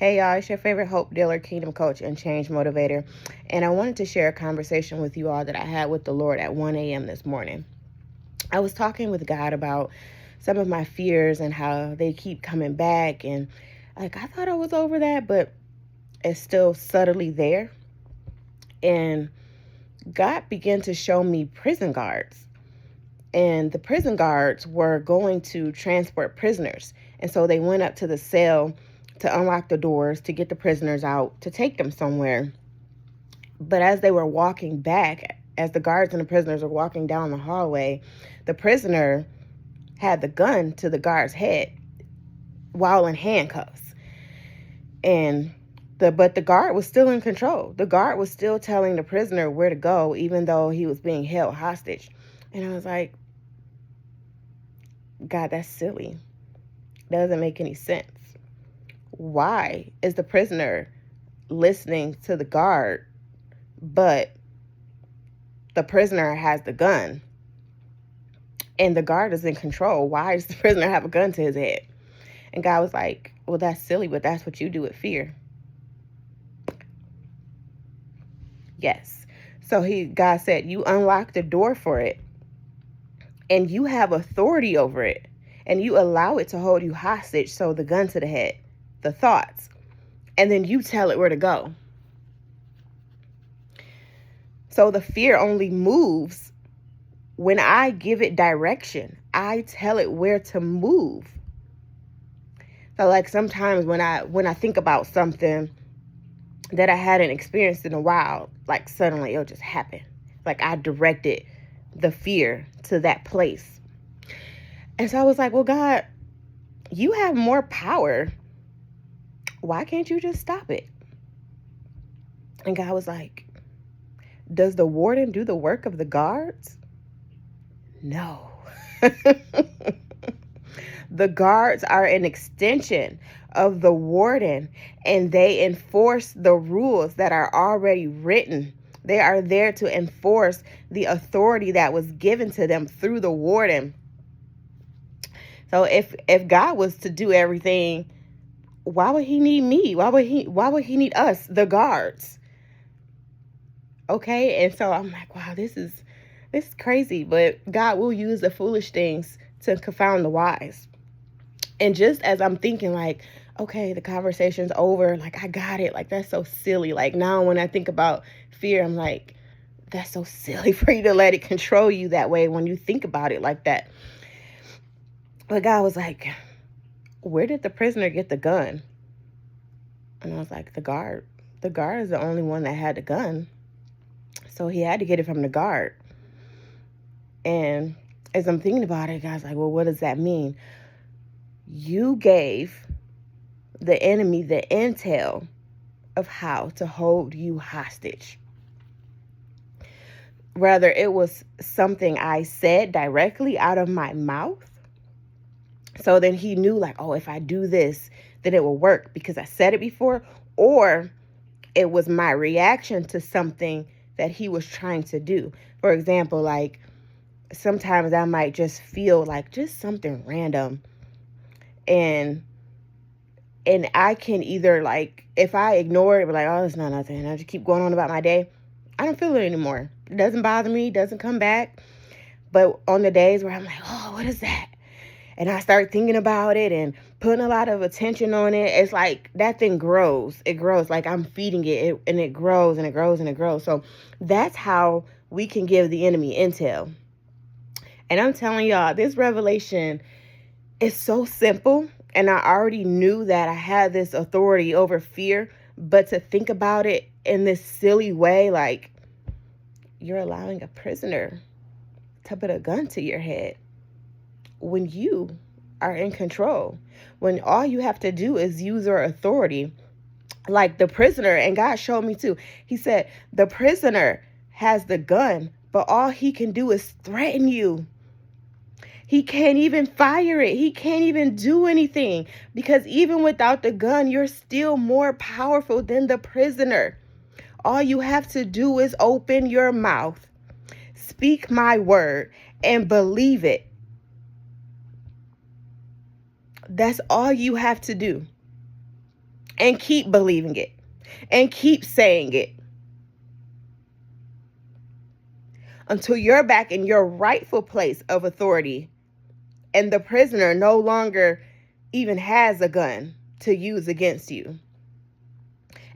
Hey y'all, it's your favorite hope dealer, kingdom coach, and change motivator. And I wanted to share a conversation with you all that I had with the Lord at 1 a.m. this morning. I was talking with God about some of my fears and how they keep coming back. And I thought I was over that, but it's still subtly there. And God began to show me prison guards. And the prison guards were going to transport prisoners. And so they went up to the cell to unlock the doors, to get the prisoners out, to take them somewhere. But as they were walking back, as the guards and the prisoners were walking down the hallway, the prisoner had the gun to the guard's head while in handcuffs. But the guard was still in control. The guard was still telling the prisoner where to go, even though he was being held hostage. And I was like, God, that's silly. Doesn't make any sense. Why is the prisoner listening to the guard, but the prisoner has the gun and the guard is in control? Why does the prisoner have a gun to his head? And God was like, well, that's silly, but that's what you do with fear. Yes. So God said, you unlock the door for it and you have authority over it and you allow it to hold you hostage. So the gun to the head, the thoughts, and then you tell it where to go. So the fear only moves when I give it direction. I tell it where to move. So like sometimes when I think about something that I hadn't experienced in a while, like suddenly it'll just happen. Like I directed the fear to that place. And so I was like, well, God, you have more power. Why can't you just stop it? And God was like, does the warden do the work of the guards? No. The guards are an extension of the warden, and they enforce the rules that are already written. They are there to enforce the authority that was given to them through the warden. So if God was to do everything, why would he need me? Why would he need us, the guards? Okay? And so I'm like, wow, this is crazy, but God will use the foolish things to confound the wise. And just as I'm thinking like, okay, the conversation's over, like I got it, like that's so silly. Like now when I think about fear, I'm like, that's so silly for you to let it control you that way when you think about it like that. But God was like, where did the prisoner get the gun? And I was like, the guard. The guard is the only one that had the gun. So he had to get it from the guard. And as I'm thinking about it, God's like, well, what does that mean? You gave the enemy the intel of how to hold you hostage. Rather, it was something I said directly out of my mouth. So then he knew like, oh, if I do this, then it will work because I said it before. Or it was my reaction to something that he was trying to do. For example, like sometimes I might just feel like just something random. And I can either like, if I ignore it, be like, oh, it's not nothing, and I just keep going on about my day, I don't feel it anymore. It doesn't bother me. It doesn't come back. But on the days where I'm like, oh, what is that? And I start thinking about it and putting a lot of attention on it, it's like that thing grows. It grows like I'm feeding it, and it grows and it grows and it grows. So that's how we can give the enemy intel. And I'm telling y'all, this revelation is so simple. And I already knew that I had this authority over fear. But to think about it in this silly way, like you're allowing a prisoner to put a gun to your head when you are in control, when all you have to do is use your authority. Like the prisoner, and God showed me too. He said, the prisoner has the gun, but all he can do is threaten you. He can't even fire it. He can't even do anything because even without the gun, you're still more powerful than the prisoner. All you have to do is open your mouth, speak my word, and believe it. That's all you have to do. and keep believing it and keep saying it until you're back in your rightful place of authority and the prisoner no longer even has a gun to use against you.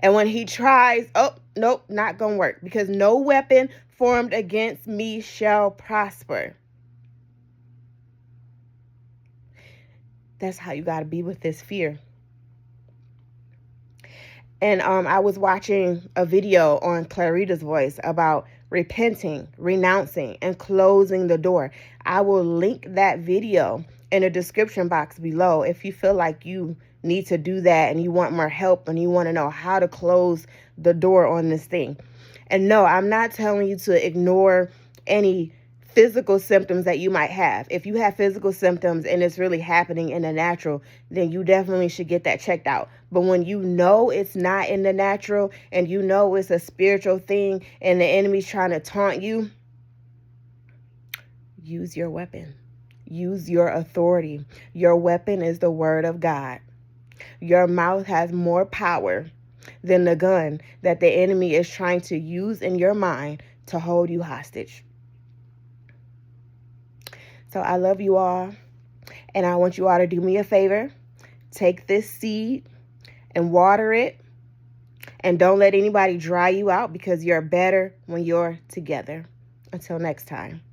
And when he tries, oh, nope, not going to work, because no weapon formed against me shall prosper. That's how you got to be with this fear. And I was watching a video on Clarita's Voice about repenting, renouncing, and closing the door. I will link that video in the description box below if you feel like you need to do that and you want more help and you want to know how to close the door on this thing. And no, I'm not telling you to ignore any physical symptoms that you might have. If you have physical symptoms and it's really happening in the natural, then you definitely should get that checked out. But when you know it's not in the natural and you know it's a spiritual thing and the enemy's trying to taunt you, use your weapon. Use your authority. Your weapon is the word of God. Your mouth has more power than the gun that the enemy is trying to use in your mind to hold you hostage. So I love you all, and I want you all to do me a favor. Take this seed and water it, and don't let anybody dry you out, because you're better when you're together. Until next time.